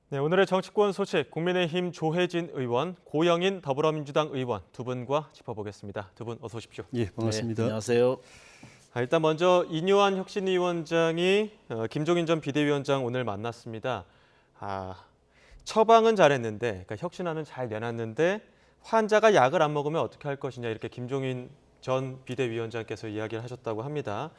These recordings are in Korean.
네, 오늘의 정치권 소식, 국민의힘 조혜진 의원, 고영인 더불어민주당 의원 두 분과 짚어보겠습니다. 두 분 어서 오십시오. 예, 반갑습니다. 네, 안녕하세요. 일단 먼저 이뇨한 혁신위원장이 김종인 전 비대위원장 오늘 만났습니다. 처방은 잘했는데, 그러니까 혁신안은 잘 내놨는데 환자가 약을 안 먹으면 어떻게 할 것이냐 이렇게 김종인 전 비대위원장께서 이야기를 하셨다고 합니다.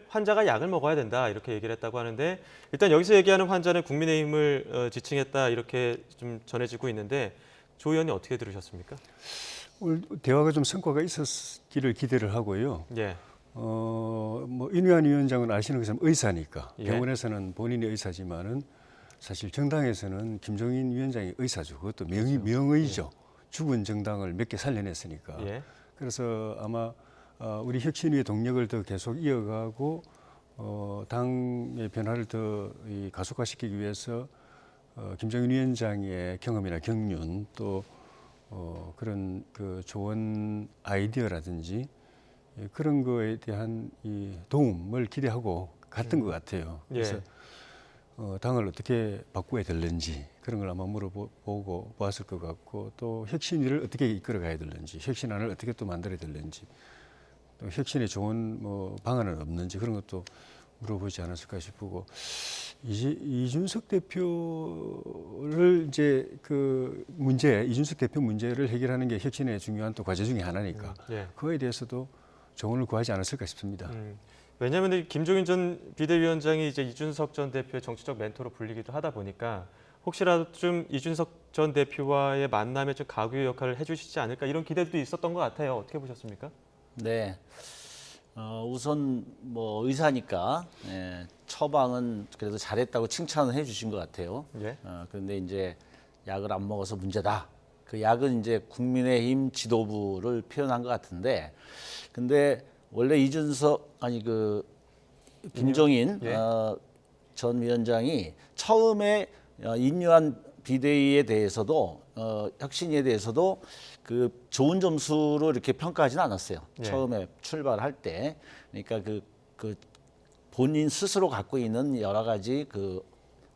환자가 약을 먹어야 된다 이렇게 얘기를 했다고 하는데 일단 여기서 얘기하는 환자는 국민의힘을 지칭했다 이렇게 좀 전해지고 있는데 조 의원이 어떻게 들으셨습니까? 오늘 대화가 좀 성과가 있었기를 기대를 하고요. 예. 뭐 인유한 위원장은 아시는 것처럼 의사니까 예. 병원에서는 본인이 의사지만은 사실 정당에서는 김종인 위원장이 의사죠. 그것도 명의죠. 죽은 정당을 몇 개 살려냈으니까. 예. 그래서 아마 우리 혁신위의 동력을 더 계속 이어가고 당의 변화를 더 가속화시키기 위해서 김종인 위원장의 경험이나 경륜 또 그런 그 좋은 아이디어라든지 그런 거에 대한 이 도움을 기대하고 갔던 것 같아요. 그래서 당을 어떻게 바꾸어야 될는지 그런 걸 아마 물어보고 보았을 것 같고 또 혁신위를 어떻게 이끌어가야 될는지 혁신안을 어떻게 또 만들어야 될는지 또 혁신에 좋은 뭐 방안은 없는지 그런 것도 물어보지 않았을까 싶고 이준석 대표를 이제 이준석 대표 문제를 해결하는 게 혁신의 중요한 또 과제 중에 하나니까 그거에 대해서도 조언을 구하지 않았을까 싶습니다. 왜냐하면 김종인 전 비대위원장이 이제 이준석 전 대표의 정치적 멘토로 불리기도 하다 보니까 혹시라도 좀 이준석 전 대표와의 만남에 좀 가구의 역할을 해주시지 않을까 이런 기대도 있었던 것 같아요. 어떻게 보셨습니까? 네, 우선 뭐 의사니까 처방은 그래도 잘했다고 칭찬을 해주신 것 같아요. 예. 그런데 이제 약을 안 먹어서 문제다. 그 약은 이제 국민의힘 지도부를 표현한 것 같은데, 근데 원래 김종인 전 위원장이 처음에 인유한 비대위에 대해서도 혁신위에 대해서도 그 좋은 점수로 이렇게 평가하지는 않았어요. 처음에 출발할 때, 그러니까 그 본인 스스로 갖고 있는 여러 가지 그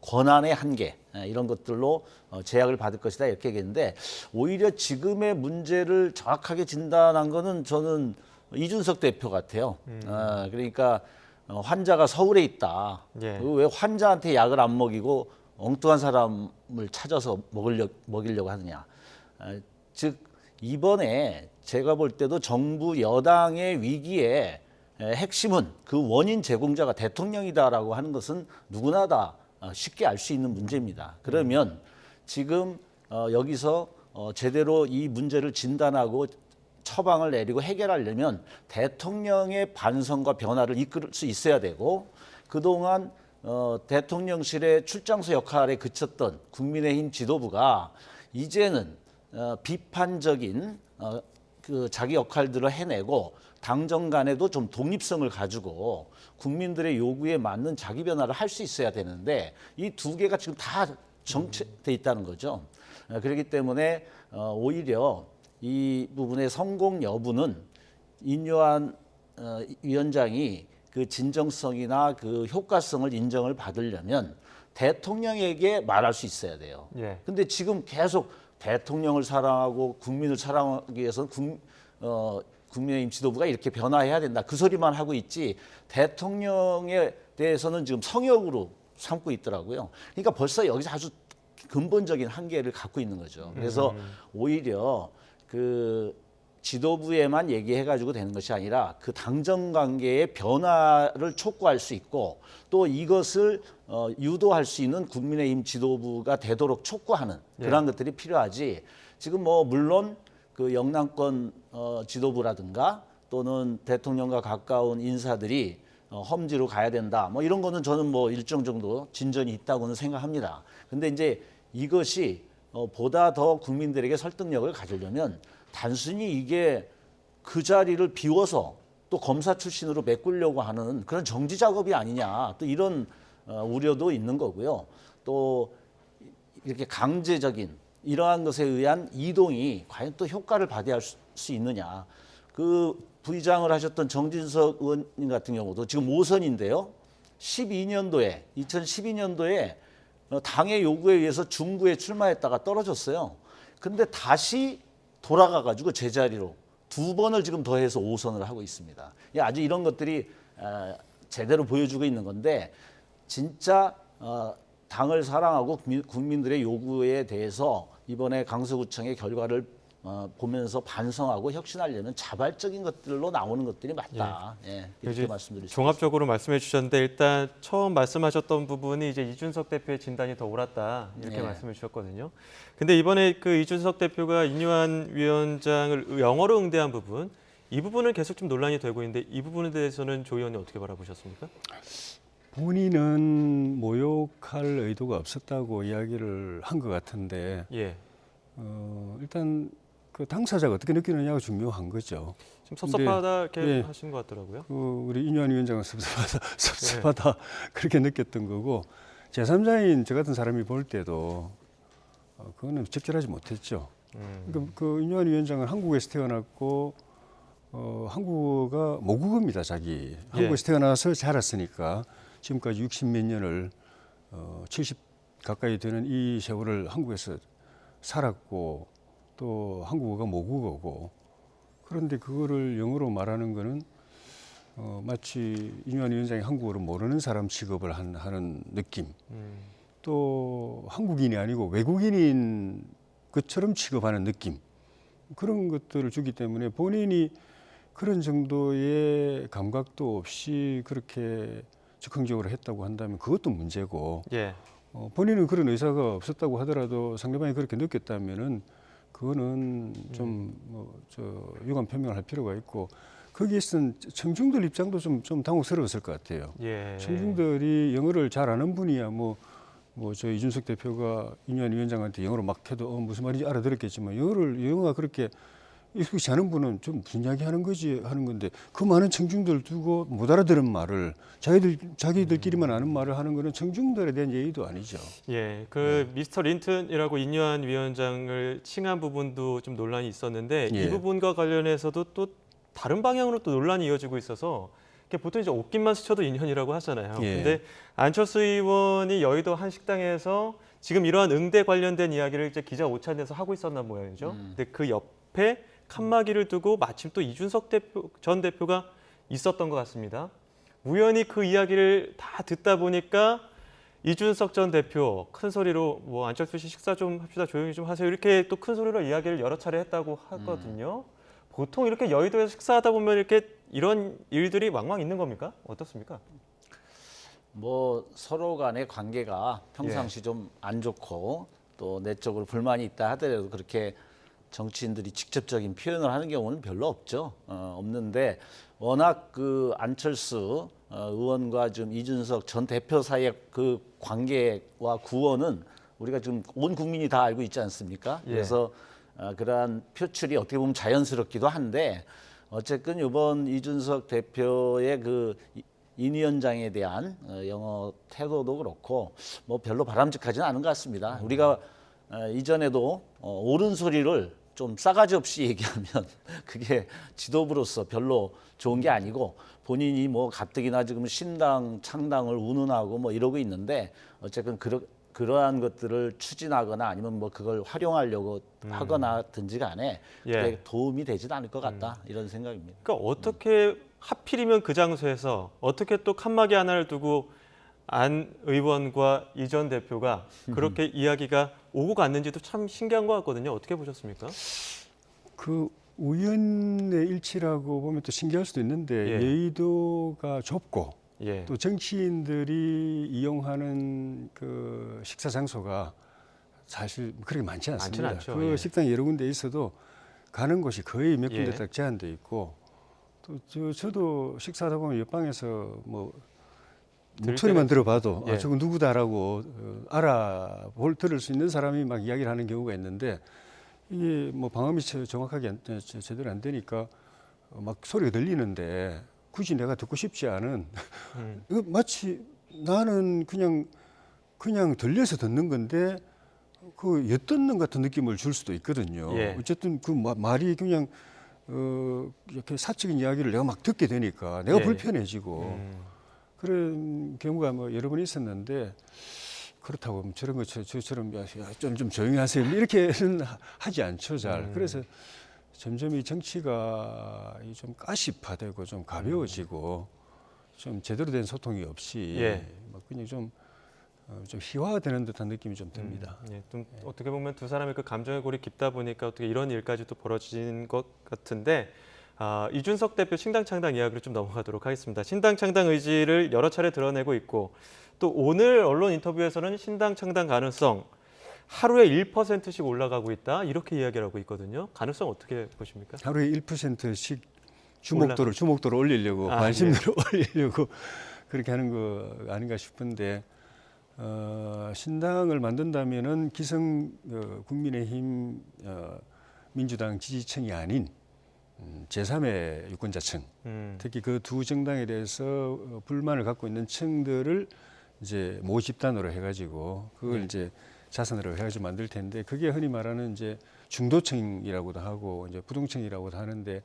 권한의 한계 이런 것들로 제약을 받을 것이다 이렇게 얘기했는데 오히려 지금의 문제를 정확하게 진단한 거는 저는 이준석 대표 같아요. 그러니까 환자가 서울에 있다. 왜 환자한테 약을 안 먹이고 엉뚱한 사람을 찾아서 먹이려고 하느냐. 즉 이번에 제가 볼 때도 정부 여당의 위기의 핵심은 그 원인 제공자가 대통령이다라고 하는 것은 누구나 다 쉽게 알 수 있는 문제입니다. 그러면 지금 여기서 제대로 이 문제를 진단하고 처방을 내리고 해결하려면 대통령의 반성과 변화를 이끌 수 있어야 되고 그동안 대통령실의 출장소 역할에 그쳤던 국민의힘 지도부가 이제는 비판적인 그 자기 역할들을 해내고 당정 간에도 좀 독립성을 가지고 국민들의 요구에 맞는 자기 변화를 할 수 있어야 되는데 이 두 개가 지금 다 정체돼 있다는 거죠. 그렇기 때문에 오히려 이 부분의 성공 여부는 인유한 위원장이 그 진정성이나 그 효과성을 인정을 받으려면 대통령에게 말할 수 있어야 돼요. 근데 지금 계속 대통령을 사랑하고 국민을 사랑하기 위해서는 국민의힘 지도부가 이렇게 변화해야 된다. 그 소리만 하고 있지 대통령에 대해서는 지금 성역으로 삼고 있더라고요. 그러니까 벌써 여기서 아주 근본적인 한계를 갖고 있는 거죠. 그래서 오히려 그 지도부에만 얘기해가지고 되는 것이 아니라 그 당정 관계의 변화를 촉구할 수 있고 또 이것을 유도할 수 있는 국민의힘 지도부가 되도록 촉구하는 그런 것들이 필요하지. 지금 뭐 물론 그 영남권 지도부라든가 또는 대통령과 가까운 인사들이 험지로 가야 된다. 뭐 이런 거는 저는 뭐 일정 정도 진전이 있다고는 생각합니다. 근데 이제 이것이 보다 더 국민들에게 설득력을 가지려면 단순히 이게 그 자리를 비워서 또 검사 출신으로 메꾸려고 하는 그런 정지 작업이 아니냐. 또 이런 우려도 있는 거고요. 또 이렇게 강제적인 이러한 것에 의한 이동이 과연 또 효과를 발휘할 수 있느냐. 그 부의장을 하셨던 정진석 의원님 같은 경우도 지금 5선인데요. 2012년도에 당의 요구에 의해서 중구에 출마했다가 떨어졌어요. 근데 다시 돌아가가지고 제자리로 2번을 지금 더해서 5선을 하고 있습니다. 아주 이런 것들이 제대로 보여주고 있는 건데 진짜 당을 사랑하고 국민들의 요구에 대해서 이번에 강서구청의 결과를 보면서 반성하고 혁신하려는 자발적인 것들로 나오는 것들이 맞다. 예, 이렇게 말씀드릴 수 종합적으로 말씀해 주셨는데 일단 처음 말씀하셨던 부분이 이제 이준석 대표의 진단이 더 옳았다 이렇게 네. 말씀해 주셨거든요. 근데 이번에 그 이준석 대표가 인유한 위원장을 영어로 응대한 부분 이 부분은 계속 좀 논란이 되고 있는데 이 부분에 대해서는 조 의원님 어떻게 바라보셨습니까? 본인은 모욕할 의도가 없었다고 이야기를 한 것 같은데 예. 일단 그 당사자가 어떻게 느끼느냐가 중요한 거죠. 좀 섭섭하다 이렇게 예. 하신 것 같더라고요. 우리 인유한 위원장은 섭섭하다 그렇게 느꼈던 거고 제3자인 저 같은 사람이 볼 때도 그거는 적절하지 못했죠. 그러니까 그 인유한 위원장은 한국에서 태어났고 한국어가 모국어입니다. 자기 한국에서 태어나서 자랐으니까 지금까지 60몇 년을 70 가까이 되는 이 세월을 한국에서 살았고 또 한국어가 모국어고 그런데 그거를 영어로 말하는 거는 마치 인유한 위원장이 한국어를 모르는 사람 취급을 하는 느낌. 또 한국인이 아니고 외국인인 것처럼 취급하는 느낌. 그런 것들을 주기 때문에 본인이 그런 정도의 감각도 없이 그렇게 즉흥적으로 했다고 한다면 그것도 문제고 예. 본인은 그런 의사가 없었다고 하더라도 상대방이 그렇게 느꼈다면은 그거는 좀 유감 표명을 할 필요가 있고 거기에서는 청중들 입장도 좀 당혹스러웠을 것 같아요. 예. 청중들이 영어를 잘 아는 분이야 저 이준석 대표가 인유한 위원장한테 영어로 막 해도 무슨 말인지 알아들었겠지만 영어가 그렇게 익숙치 않은 분은 좀 무슨 이야기 하는 거지 하는 건데 그 많은 청중들 두고 못 알아들은 말을 자기들끼리만 아는 말을 하는 거는 청중들에 대한 예의도 아니죠. 예, 미스터 린튼이라고 인유한 위원장을 칭한 부분도 좀 논란이 있었는데 이 부분과 관련해서도 또 다른 방향으로 또 논란이 이어지고 있어서 보통 이제 옷깃만 스쳐도 인연이라고 하잖아요. 근데 안철수 의원이 여의도 한 식당에서 지금 이러한 응대 관련된 이야기를 이제 기자 오찬에서 하고 있었나 모양이죠. 근데 그 옆에 칸막이를 두고 마침 또 이준석 전 대표가 있었던 것 같습니다. 우연히 그 이야기를 다 듣다 보니까 이준석 전 대표 큰 소리로 뭐 안철수 씨 식사 좀 합시다 조용히 좀 하세요 이렇게 또 큰 소리로 이야기를 여러 차례 했다고 하거든요. 보통 이렇게 여의도에서 식사하다 보면 이렇게 이런 일들이 왕왕 있는 겁니까? 어떻습니까? 뭐 서로 간의 관계가 평상시 좀 안 좋고 또 내적으로 불만이 있다 하더라도 그렇게 정치인들이 직접적인 표현을 하는 경우는 별로 없죠. 없는데 워낙 그 안철수 의원과 좀 이준석 전 대표 사이의 그 관계와 구원은 우리가 지금 온 국민이 다 알고 있지 않습니까? 그래서 그러한 표출이 어떻게 보면 자연스럽기도 한데 어쨌든 이번 이준석 대표의 그 인 위원장에 대한 영어 태도도 그렇고 뭐 별로 바람직하지는 않은 것 같습니다. 우리가 이전에도 옳은 소리를 좀 싸가지 없이 얘기하면 그게 지도부로서 별로 좋은 게 아니고 본인이 뭐 가뜩이나 지금 신당 창당을 운운하고 뭐 이러고 있는데 어쨌든 그러한 것들을 추진하거나 아니면 뭐 그걸 활용하려고 하거나든지 간에 그게 도움이 되지는 않을 것 같다 이런 생각입니다. 그러니까 어떻게 하필이면 그 장소에서 어떻게 또 칸막이 하나를 두고 안 의원과 이 전 대표가 그렇게 이야기가 오고 갔는지도 참 신기한 것 같거든요. 어떻게 보셨습니까? 그 우연의 일치라고 보면 또 신기할 수도 있는데 여의도가 좁고 또 정치인들이 이용하는 그 식사 장소가 사실 그렇게 많지 않습니다. 않죠. 그 식당이 여러 군데 있어도 가는 곳이 거의 몇 군데 딱 제한돼 있고 또 저도 식사하다 보면 옆방에서 뭐 목소리만 들어봐도 저건 누구다라고 들을 수 있는 사람이 막 이야기를 하는 경우가 있는데 이게 뭐 방음이 정확하게 제대로 안 되니까 막 소리가 들리는데 굳이 내가 듣고 싶지 않은 마치 나는 그냥 들려서 듣는 건데 그 엿듣는 같은 느낌을 줄 수도 있거든요. 어쨌든 그 말이 그냥 이렇게 사적인 이야기를 내가 막 듣게 되니까 내가 불편해지고 그런 경우가 뭐 여러 번 있었는데 그렇다고 뭐 저런 거 저처럼 좀 조용히 하세요 이렇게는 하지 않죠 잘. 그래서 점점 이 정치가 좀 가십화되고 좀 가벼워지고 좀 제대로 된 소통이 없이 예. 막 그냥 좀 희화화되는 듯한 느낌이 좀 듭니다. 예, 좀 어떻게 보면 두 사람의 그 감정의 골이 깊다 보니까 어떻게 이런 일까지 또 벌어진 것 같은데 이준석 대표 신당 창당 이야기로 좀 넘어가도록 하겠습니다. 신당 창당 의지를 여러 차례 드러내고 있고 또 오늘 언론 인터뷰에서는 신당 창당 가능성 하루에 1%씩 올라가고 있다 이렇게 이야기를 하고 있거든요. 가능성 어떻게 보십니까? 하루에 1%씩 주목도를 올리려고 관심도를 올리려고 그렇게 하는 거 아닌가 싶은데 신당을 만든다면은 기성 국민의힘 민주당 지지층이 아닌 제3의 유권자층 특히 그 두 정당에 대해서 불만을 갖고 있는 층들을 이제 모집단으로 해가지고 그걸 이제 자산으로 해가지고 만들 텐데 그게 흔히 말하는 이제 중도층이라고도 하고 이제 부동층이라고도 하는데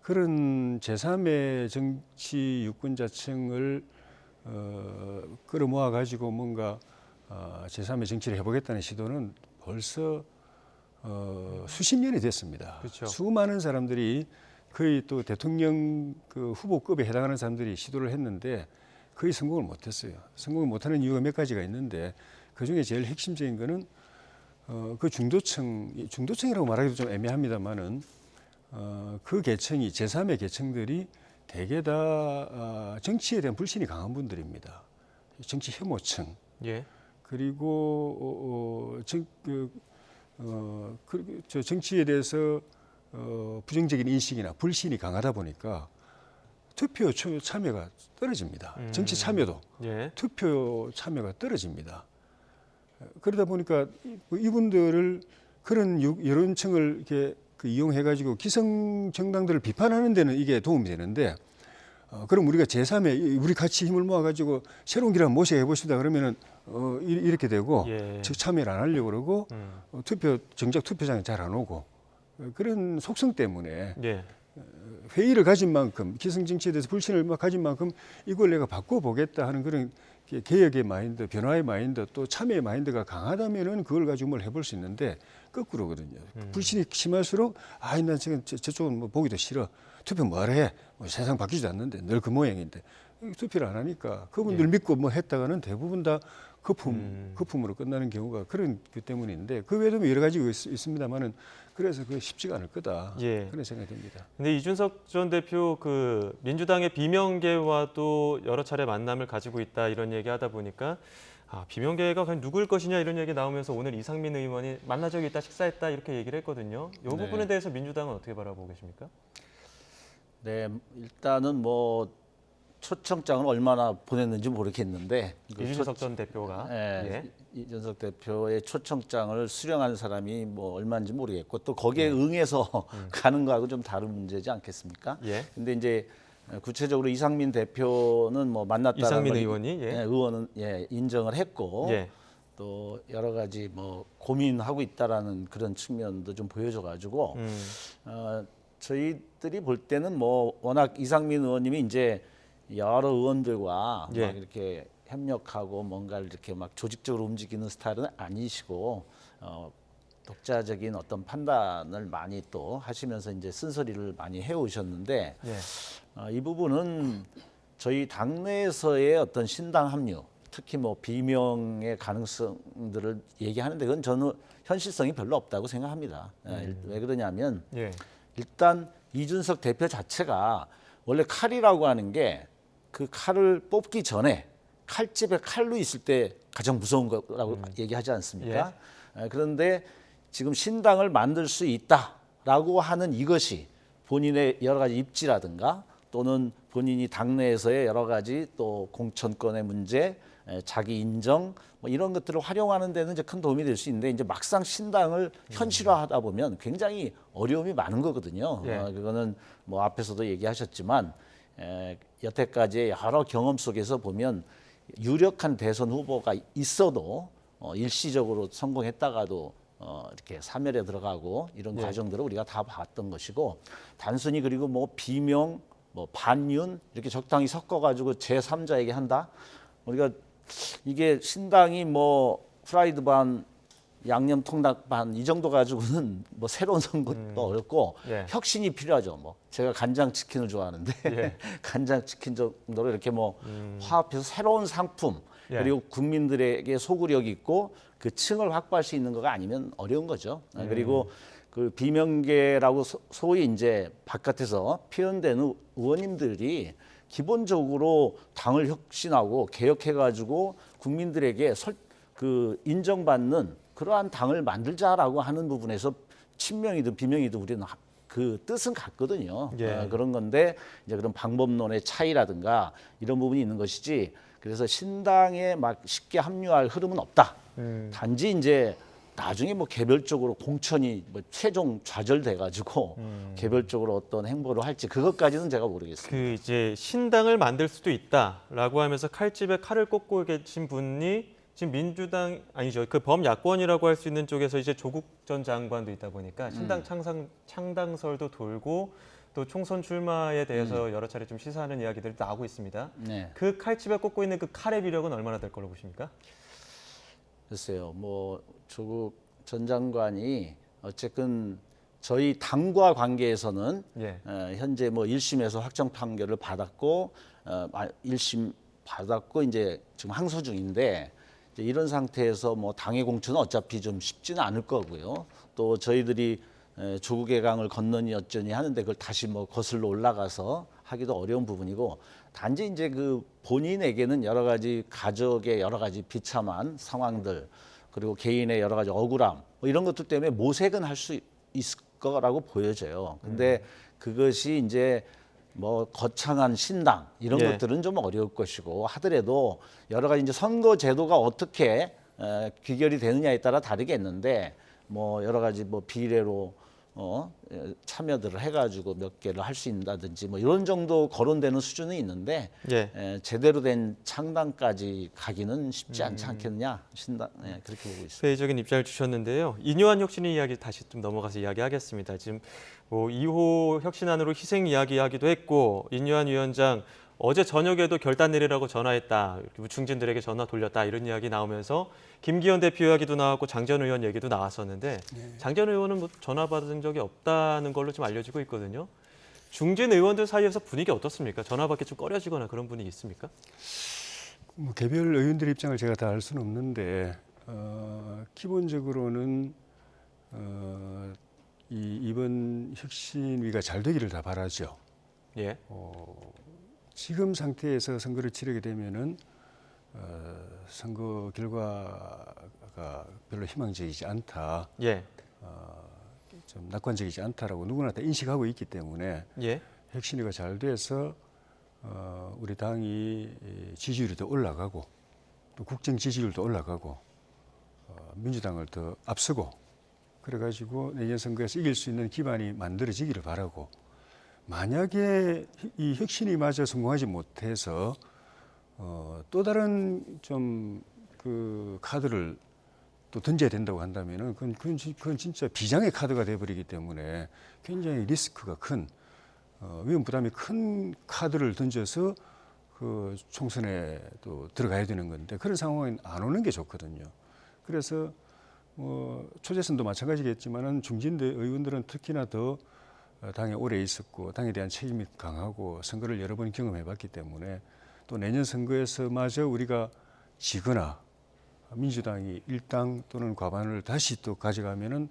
그런 제3의 정치 유권자층을 끌어모아 가지고 뭔가 제3의 정치를 해보겠다는 시도는 벌써 수십 년이 됐습니다. 그렇죠. 수많은 사람들이 거의 또 대통령 그 후보급에 해당하는 사람들이 시도를 했는데 거의 성공을 못했어요. 성공을 못하는 이유가 몇 가지가 있는데 그 중에 제일 핵심적인 거는 그 중도층이라고 말하기도 좀 애매합니다만은 그 계층이 제3의 계층들이 대개 다 정치에 대한 불신이 강한 분들입니다. 정치 혐오층. 예. 그리고 정치에 대해서 부정적인 인식이나 불신이 강하다 보니까 투표 참여가 떨어집니다. 정치 참여도 예. 투표 참여가 떨어집니다. 그러다 보니까 이분들을 그런 여론층을 이렇게 이용해가지고 기성 정당들을 비판하는 데는 이게 도움이 되는데 그럼 우리가 제3의 우리 같이 힘을 모아가지고 새로운 길 한번 모셔 해보시다 그러면은 이렇게 되고 즉 참여를 안 하려고 그러고 정작 투표장에 잘 안 오고 그런 속성 때문에 회의를 가진 만큼 기성정치에 대해서 불신을 가진 만큼 이걸 내가 바꿔보겠다 하는 그런 개혁의 마인드, 변화의 마인드, 또 참여의 마인드가 강하다면은 그걸 가지고 뭘 해볼 수 있는데 거꾸로거든요. 불신이 심할수록 난 지금 저쪽은 뭐 보기도 싫어. 투표 뭐하러 해? 뭐 세상 바뀌지도 않는데 늘 그 모양인데 투표를 안 하니까 그분들 믿고 뭐 했다가는 대부분 다 거품으로 끝나는 경우가 그런 그 때문인데 그 외에도 여러 가지가 있습니다만은 그래서 그게 쉽지가 않을 거다 그런 생각이 듭니다. 근데 이준석 전 대표 그 민주당의 비명계와도 여러 차례 만남을 가지고 있다 이런 얘기하다 보니까 비명계가 과연 누구일 것이냐 이런 얘기 나오면서 오늘 이상민 의원이 만난 적이 있다 식사했다 이렇게 얘기를 했거든요. 이 부분에 대해서 민주당은 어떻게 바라보고 계십니까? 네, 일단은 뭐 초청장을 얼마나 보냈는지 모르겠는데 이준석 전 대표가 이준석 대표의 초청장을 수령한 사람이 뭐 얼마인지 모르겠고 또 거기에 응해서 가는 거하고 좀 다른 문제지 않겠습니까? 근데 이제 구체적으로 이상민 대표는 뭐 만났다는 이상민 의원이 의원은 인정을 했고 또 여러 가지 뭐 고민하고 있다라는 그런 측면도 좀 보여줘가지고 저희들이 볼 때는 뭐 워낙 이상민 의원님이 이제 여러 의원들과 막 이렇게 협력하고 뭔가를 이렇게 막 조직적으로 움직이는 스타일은 아니시고 독자적인 어떤 판단을 많이 또 하시면서 이제 쓴소리를 많이 해오셨는데 이 부분은 저희 당내에서의 어떤 신당 합류, 특히 뭐 비명의 가능성들을 얘기하는데 그건 저는 현실성이 별로 없다고 생각합니다. 왜 그러냐면 일단 이준석 대표 자체가 원래 칼이라고 하는 게 그 칼을 뽑기 전에 칼집에 칼로 있을 때 가장 무서운 거라고 얘기하지 않습니까? 그런데 지금 신당을 만들 수 있다라고 하는 이것이 본인의 여러 가지 입지라든가 또는 본인이 당내에서의 여러 가지 또 공천권의 문제, 자기 인정 뭐 이런 것들을 활용하는 데는 이제 큰 도움이 될 수 있는데 이제 막상 신당을 현실화하다 보면 굉장히 어려움이 많은 거거든요. 그거는 뭐 앞에서도 얘기하셨지만 여태까지의 여러 경험 속에서 보면 유력한 대선 후보가 있어도 일시적으로 성공했다가도 이렇게 사멸에 들어가고 이런 과정들을 우리가 다 봤던 것이고 단순히 그리고 뭐 비명, 뭐 반윤 이렇게 적당히 섞어가지고 제3자에게 한다. 우리가 이게 신당이 뭐 프라이드 반, 양념 통닭 반 이 정도 가지고는 뭐 새로운 선거도 어렵고 예. 혁신이 필요하죠. 뭐 제가 간장 치킨을 좋아하는데 예. 간장 치킨 정도로 이렇게 뭐 화합해서 새로운 상품 예. 그리고 국민들에게 소구력 있고 그 층을 확보할 수 있는 거가 아니면 어려운 거죠. 그리고 그 비명계라고 소위 이제 바깥에서 표현되는 의원님들이 기본적으로 당을 혁신하고 개혁해가지고 국민들에게 그 인정받는 그러한 당을 만들자라고 하는 부분에서 친명이든 비명이든 우리는 그 뜻은 같거든요. 예. 그런 건데 이제 그런 방법론의 차이라든가 이런 부분이 있는 것이지. 그래서 신당에 막 쉽게 합류할 흐름은 없다. 단지 이제 나중에 뭐 개별적으로 공천이 뭐 최종 좌절돼가지고 개별적으로 어떤 행보를 할지 그것까지는 제가 모르겠습니다. 그 이제 신당을 만들 수도 있다라고 하면서 칼집에 칼을 꽂고 계신 분이 지금 민주당 아니죠. 그 범야권이라고 할 수 있는 쪽에서 이제 조국 전 장관도 있다 보니까 신당 창당설도 돌고 또 총선 출마에 대해서 여러 차례 좀 시사하는 이야기들이 나오고 있습니다. 네. 그 칼집에 꽂고 있는 그 칼의 위력은 얼마나 될 걸로 보십니까? 글쎄요, 뭐 조국 전 장관이 어쨌든 저희 당과 관계에서는 예. 현재 뭐 1심에서 확정 판결을 받았고 1심 받았고 이제 지금 항소 중인데 이제 이런 상태에서 뭐 당의 공천은 어차피 좀 쉽지는 않을 거고요. 또 저희들이 조국의 강을 건너니 어쩌니 하는데 그걸 다시 뭐 거슬러 올라가서 하기도 어려운 부분이고 단지 이제 그 본인에게는 여러 가지 가족의 여러 가지 비참한 상황들 그리고 개인의 여러 가지 억울함 뭐 이런 것들 때문에 모색은 할 수 있을 거라고 보여져요. 근데 그것이 이제 뭐 거창한 신당 이런 예. 것들은 좀 어려울 것이고 하더라도 여러 가지 이제 선거 제도가 어떻게 귀결이 되느냐에 따라 다르겠는데 뭐 여러 가지 뭐 비례로 참여들을 해가지고 몇 개를 할 수 있다든지 뭐 이런 정도 거론되는 수준은 있는데 예. 제대로 된 창당까지 가기는 쉽지 않지 않겠느냐 신당 그렇게 보고 있습니다. 회의적인 입장을 주셨는데요. 이뇨한 혁신의 이야기 다시 좀 넘어가서 이야기하겠습니다. 지금 뭐 2호 혁신안으로 희생 이야기하기도 했고 이뇨한 위원장 어제 저녁에도 결단 내리라고 전화했다. 중진들에게 전화 돌렸다. 이런 이야기 나오면서 김기현 대표 이야기도 나왔고 장전 의원 얘기도 나왔었는데 장전 의원은 뭐 전화 받은 적이 없다는 걸로 좀 알려지고 있거든요. 중진 의원들 사이에서 분위기 어떻습니까? 전화 받기 좀 꺼려지거나 그런 분위기 있습니까? 뭐 개별 의원들 입장을 제가 다 알 수는 없는데 기본적으로는 이번 혁신위가 잘 되기를 다 바라죠. 예. 지금 상태에서 선거를 치르게 되면은 선거 결과가 별로 희망적이지 않다, 예. 좀 낙관적이지 않다라고 누구나 다 인식하고 있기 때문에 예. 혁신위가 잘 돼서 우리 당이 지지율이 더 올라가고 또 국정 지지율도 올라가고 민주당을 더 앞서고 그래가지고 내년 선거에서 이길 수 있는 기반이 만들어지기를 바라고 만약에 이 혁신위마저 성공하지 못해서 또 다른 좀 그 카드를 또 던져야 된다고 한다면은 그건 진짜 비장의 카드가 돼버리기 때문에 굉장히 리스크가 큰 위험 부담이 큰 카드를 던져서 그 총선에 또 들어가야 되는 건데 그런 상황은 안 오는 게 좋거든요. 그래서 뭐 초재선도 마찬가지겠지만은 중진대 의원들은 특히나 더 당에 오래 있었고 당에 대한 책임이 강하고 선거를 여러 번 경험해봤기 때문에 또 내년 선거에서마저 우리가 지거나 민주당이 일당 또는 과반을 다시 또 가져가면은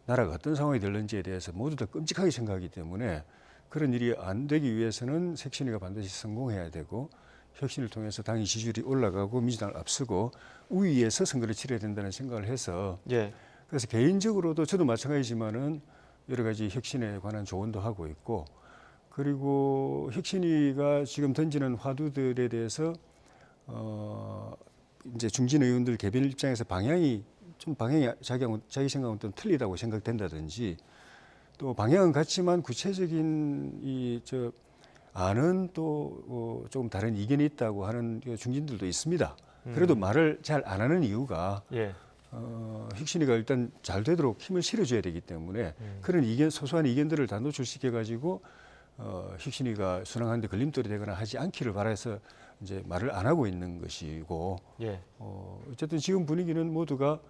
나라가 어떤 상황이 될는지에 대해서 모두 다 끔찍하게 생각하기 때문에 그런 일이 안 되기 위해서는 혁신위가 반드시 성공해야 되고 혁신을 통해서 당의 지지율이 올라가고 민주당을 앞서고 우위에서 선거를 치러야 된다는 생각을 해서 예. 그래서 개인적으로도 저도 마찬가지지만은 여러 가지 혁신에 관한 조언도 하고 있고 그리고 혁신위가 지금 던지는 화두들에 대해서 이제 중진 의원들 개별 입장에서 방향이 자기 생각은 좀 틀리다고 생각된다든지 또 방향은 같지만 구체적인 안은 또 조금 다른 이견이 있다고 하는 중진들도 있습니다. 그래도 말을 잘 안 하는 이유가 예. 혁신위가 일단 잘 되도록 힘을 실어줘야 되기 때문에 그런 소소한 이견들을 다 노출시켜가지고 혁신위가 순항하는데 걸림돌이 되거나 하지 않기를 바라서 이제 말을 안 하고 있는 것이고 예. 어쨌든 지금 분위기는 모두가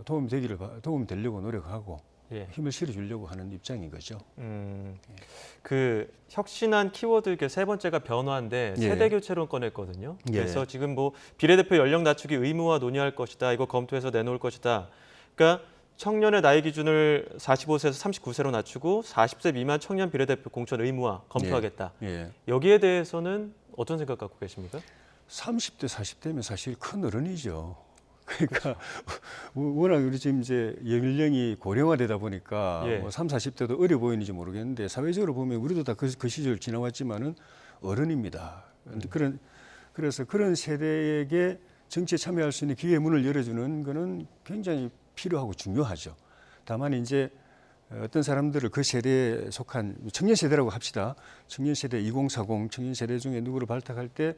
도움 되려고 노력하고 예. 힘을 실어주려고 하는 입장인 거죠. 그 혁신안 키워드 이게 세 번째가 변화인데 예. 세대 교체론 꺼냈거든요. 예. 그래서 지금 뭐 비례대표 연령 낮추기 의무화 논의할 것이다. 이거 검토해서 내놓을 것이다. 그러니까 청년의 나이 기준을 45세에서 39세로 낮추고 40세 미만 청년 비례대표 공천 의무화 검토하겠다. 예. 여기에 대해서는 어떤 생각 갖고 계십니까? 30대, 40대면 사실 큰 어른이죠. 그러니까 워낙 우리 지금 이제 연령이 고령화되다 보니까 예. 뭐 30, 40대도 어려 보이는지 모르겠는데 사회적으로 보면 우리도 다 그 시절 지나왔지만은 어른입니다. 그래서 그런 세대에게 정치에 참여할 수 있는 기회의 문을 열어주는 거는 굉장히 필요하고 중요하죠. 다만 이제 어떤 사람들을 그 세대에 속한 청년 세대라고 합시다. 청년 세대 2040 청년 세대 중에 누구를 발탁할 때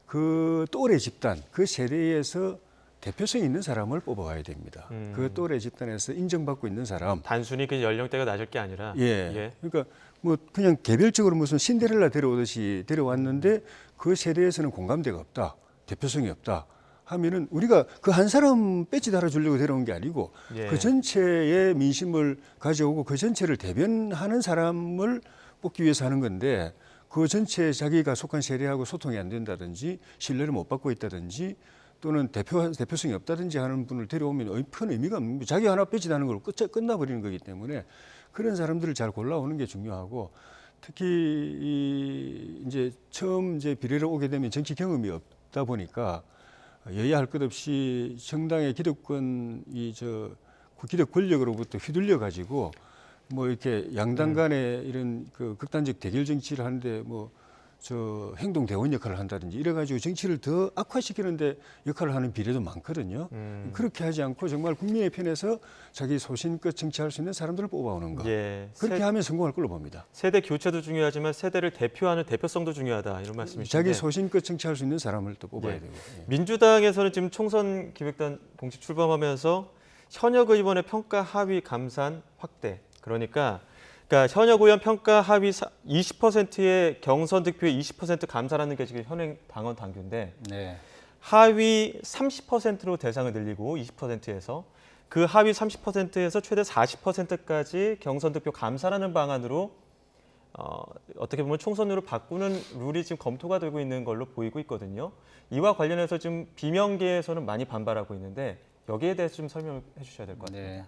그 또래 집단, 그 세대에서 대표성 있는 사람을 뽑아와야 됩니다. 그 또래 집단에서 인정받고 있는 사람. 단순히 그 연령대가 낮을 게 아니라 예. 그러니까 뭐 그냥 개별적으로 무슨 신데렐라 데려오듯이 데려왔는데 그 세대에서는 공감대가 없다, 대표성이 없다 하면은 우리가 그 한 사람 배지 달아주려고 데려온 게 아니고 예. 그 전체의 민심을 가져오고 그 전체를 대변하는 사람을 뽑기 위해서 하는 건데 그 전체 자기가 속한 세대하고 소통이 안 된다든지 신뢰를 못 받고 있다든지 또는 대표성이 없다든지 하는 분을 데려오면 큰 의미가 없는 거예요. 자기 하나 빼지다는 걸 끝나버리는 거기 때문에 그런 사람들을 잘 골라오는 게 중요하고 특히 이제 처음 이제 비례를 오게 되면 정치 경험이 없다 보니까 여야 할 것 없이 정당의 기득권 기득 권력으로부터 휘둘려 가지고 뭐 이렇게 양당 간에 이런 그 극단적 대결 정치를 하는데 뭐 행동 대원 역할을 한다든지 이래가지고 정치를 더 악화시키는데 역할을 하는 비례도 많거든요. 그렇게 하지 않고 정말 국민의 편에서 자기 소신껏 정치할 수 있는 사람들을 뽑아오는 거. 예. 그렇게 하면 성공할 걸로 봅니다. 세대 교체도 중요하지만 세대를 대표하는 대표성도 중요하다 이런 말씀이신데 자기 소신껏 정치할 수 있는 사람을 또 뽑아야 예. 되고. 예. 민주당에서는 지금 총선 기획단 공식 출범하면서 현역 의원의 평가 하위 감산 확대 그러니까 현역 의원 평가 하위 20%의 경선 득표의 20% 감산하는 게 지금 현행 당원 당규인데 네. 하위 30%로 대상을 늘리고 20%에서 그 하위 30%에서 최대 40%까지 경선 득표 감산하는 방안으로 어떻게 보면 총선으로 바꾸는 룰이 지금 검토가 되고 있는 걸로 보이고 있거든요. 이와 관련해서 지금 비명계에서는 많이 반발하고 있는데 여기에 대해서 좀 설명을 해주셔야 될 것 같아요. 네.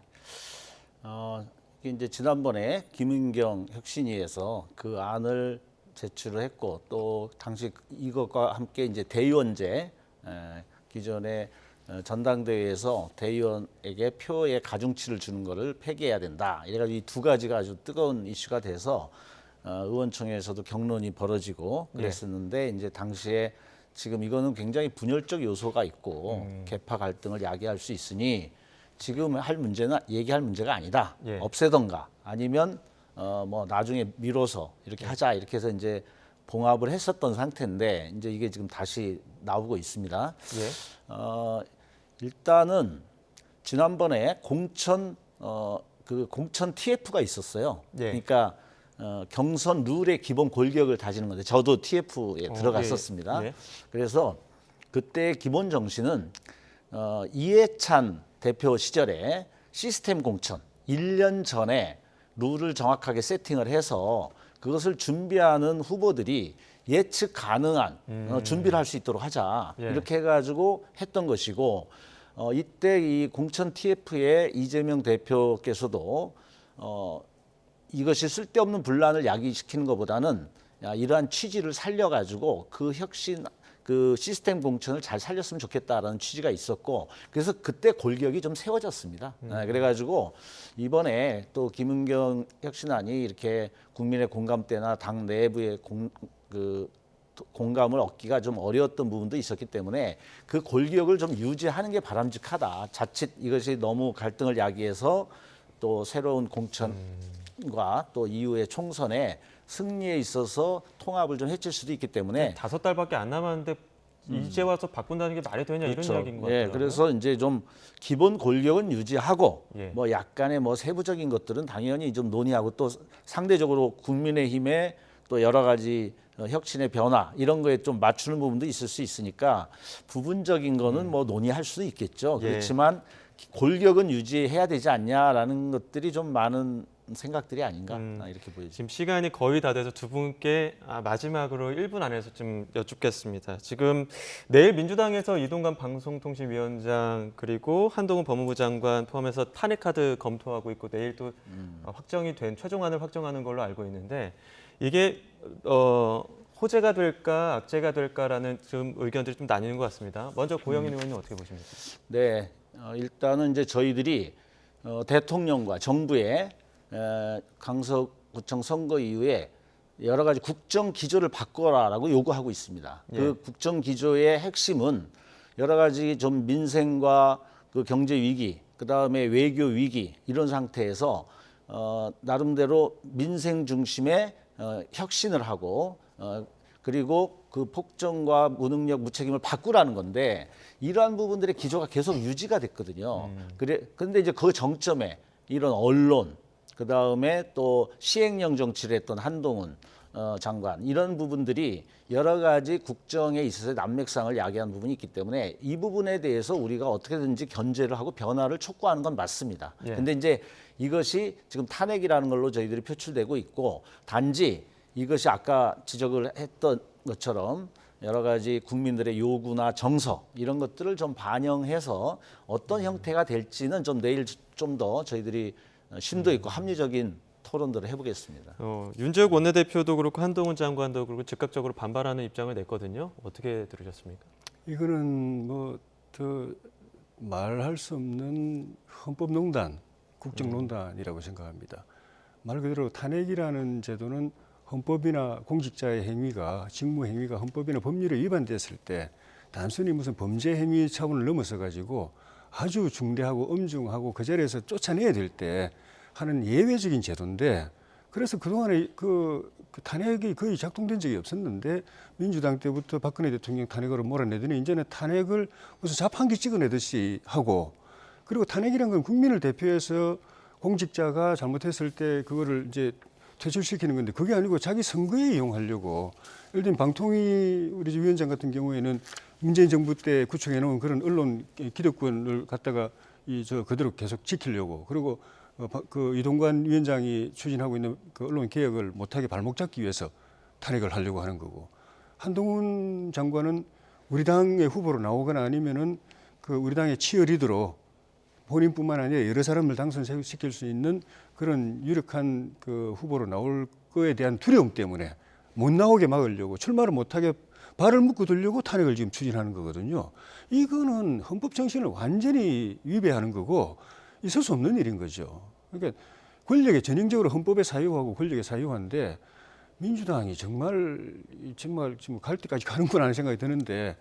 이게 이제 지난번에 김은경 혁신위에서 그 안을 제출을 했고 또 당시 이것과 함께 이제 대의원제 기존에 전당대회에서 대의원에게 표의 가중치를 주는 것을 폐기해야 된다. 이래가지고 이 두 가지가 아주 뜨거운 이슈가 돼서 의원총회에서도 경론이 벌어지고 그랬었는데 이제 당시에 지금 이거는 굉장히 분열적 요소가 있고 계파 갈등을 야기할 수 있으니 지금 얘기할 문제가 아니다. 예. 없애던가 아니면 뭐 나중에 미뤄서 이렇게 하자 이렇게 해서 이제 봉합을 했었던 상태인데 이제 이게 지금 다시 나오고 있습니다. 예. 일단은 지난번에 공천 TF가 있었어요. 예. 그러니까 경선 룰의 기본 골격을 다지는 건데 저도 TF에 들어갔었습니다. 예. 그래서 그때 기본 정신은 이해찬 대표 시절에 시스템 공천 1년 전에 룰을 정확하게 세팅을 해서 그것을 준비하는 후보들이 예측 가능한 준비를 할 수 있도록 하자. 예. 이렇게 해가지고 했던 것이고 이때 이 공천 TF의 이재명 대표께서도 이것이 쓸데없는 분란을 야기시키는 것보다는 이러한 취지를 살려가지고 그 시스템 공천을 잘 살렸으면 좋겠다라는 취지가 있었고 그래서 그때 골격이 좀 세워졌습니다. 그래가지고 이번에 또 김은경 혁신안이 이렇게 국민의 공감대나 당 내부의 공감을 얻기가 좀 어려웠던 부분도 있었기 때문에 그 골격을 좀 유지하는 게 바람직하다. 자칫 이것이 너무 갈등을 야기해서 또 새로운 공천과 또 이후의 총선에 승리에 있어서 통합을 좀 해칠 수도 있기 때문에 5달밖에 안 남았는데 이제 와서 바꾼다는 게 말이 되냐 그렇죠. 이런 이야기인 것 예, 같아요. 그래서 이제 좀 기본 골격은 유지하고 예. 뭐 약간의 뭐 세부적인 것들은 당연히 좀 논의하고 또 상대적으로 국민의힘의 또 여러 가지 혁신의 변화 이런 거에 좀 맞추는 부분도 있을 수 있으니까 부분적인 거는 뭐 논의할 수도 있겠죠. 예. 그렇지만 골격은 유지해야 되지 않냐라는 것들이 좀 많은 생각들이 아닌가 이렇게 보여집니다. 지금 시간이 거의 다 돼서 두 분께 마지막으로 1분 안에서 좀 여쭙겠습니다. 지금 내일 민주당에서 이동관 방송통신위원장 그리고 한동훈 법무부 장관 포함해서 탄핵 카드 검토하고 있고 내일 또 확정이 된 최종안을 확정하는 걸로 알고 있는데 이게 호재가 될까 악재가 될까라는 좀 의견들이 좀 나뉘는 것 같습니다. 먼저 고영인 의원님 어떻게 보십니까? 네, 일단은 이제 저희들이 대통령과 정부의 강서구청 선거 이후에 여러 가지 국정 기조를 바꿔라라고 요구하고 있습니다. 예. 그 국정 기조의 핵심은 여러 가지 좀 민생과 그 경제 위기, 그 다음에 외교 위기 이런 상태에서 나름대로 민생 중심의 혁신을 하고 그리고 그 폭정과 무능력, 무책임을 바꾸라는 건데 이러한 부분들의 기조가 계속 유지가 됐거든요. 그런데 이제 그 정점에 이런 언론, 그 다음에 또 시행령 정치를 했던 한동훈 장관 이런 부분들이 여러 가지 국정에 있어서 난맥상을 야기한 부분이 있기 때문에 이 부분에 대해서 우리가 어떻게든지 견제를 하고 변화를 촉구하는 건 맞습니다. 예. 근데 이제 이것이 지금 탄핵이라는 걸로 저희들이 표출되고 있고 단지 이것이 아까 지적을 했던 것처럼 여러 가지 국민들의 요구나 정서 이런 것들을 좀 반영해서 어떤 형태가 될지는 좀 내일 좀 더 저희들이 심도 있고 합리적인 토론들을 해보겠습니다. 윤재욱 원내대표도 그렇고 한동훈 장관도 그렇고 즉각적으로 반발하는 입장을 냈거든요. 어떻게 들으셨습니까? 이거는 뭐 더 말할 수 없는 헌법농단, 국정농단이라고 생각합니다. 말 그대로 탄핵이라는 제도는 헌법이나 공직자의 행위가 직무 행위가 헌법이나 법률에 위반됐을 때 단순히 무슨 범죄 행위 차원을 넘어서 가지고 아주 중대하고 엄중하고 그 자리에서 쫓아내야 될 때 하는 예외적인 제도인데 그래서 그동안에 그 탄핵이 거의 작동된 적이 없었는데 민주당 때부터 박근혜 대통령 탄핵으로 몰아내더니 이제는 탄핵을 무슨 자판기 찍어내듯이 하고 그리고 탄핵이란 건 국민을 대표해서 공직자가 잘못했을 때 그거를 이제 퇴출시키는 건데 그게 아니고 자기 선거에 이용하려고 예를 들면 방통위 우리 위원장 같은 경우에는 문재인 정부 때 구축해 놓은 그런 언론 기득권을 갖다가 그대로 계속 지키려고 그리고 그 이동관 위원장이 추진하고 있는 그 언론 개혁을 못하게 발목 잡기 위해서 탄핵을 하려고 하는 거고 한동훈 장관은 우리 당의 후보로 나오거나 아니면은 그 우리 당의 치어리더로 본인뿐만 아니라 여러 사람을 당선시킬 수 있는 그런 유력한 그 후보로 나올 거에 대한 두려움 때문에 못 나오게 막으려고 출마를 못하게 발을 묶고 들려고 탄핵을 지금 추진하는 거거든요. 이거는 헌법 정신을 완전히 위배하는 거고 있을 수 없는 일인 거죠. 그러니까 권력에 전형적으로 헌법에 사유하고 권력에 사유하는데 민주당이 정말 지금 갈 때까지 가는구나 하는 생각이 드는데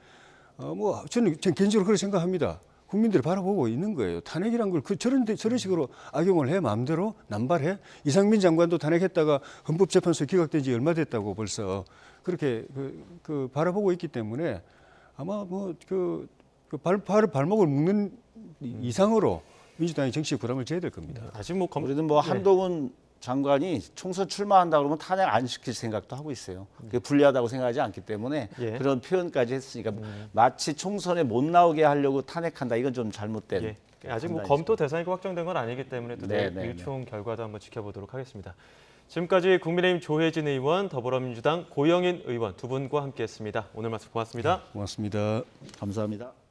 뭐 저는 개인적으로 그렇게 생각합니다. 국민들이 바라보고 있는 거예요. 탄핵이란 걸 저런 식으로 악용을 해 마음대로 남발해. 이상민 장관도 탄핵했다가 헌법재판소에 기각된 지 얼마 됐다고 벌써 그렇게 그 바라보고 있기 때문에 아마 뭐 발목을 묶는 이상으로 민주당이 정치적 부담을 져야 될 겁니다. 아직 뭐 우리는 뭐 한동훈 장관이 총선 출마한다 그러면 탄핵 안 시킬 생각도 하고 있어요. 그게 불리하다고 생각하지 않기 때문에 예. 그런 표현까지 했으니까 마치 총선에 못 나오게 하려고 탄핵한다 이건 좀 잘못된. 예. 아직 뭐 판단이죠. 검토 대상이고 확정된 건 아니기 때문에 또 내일 일총 결과도 한번 지켜보도록 하겠습니다. 지금까지 국민의힘 조혜진 의원, 더불어민주당 고영인 의원 두 분과 함께했습니다. 오늘 말씀 고맙습니다. 고맙습니다. 감사합니다.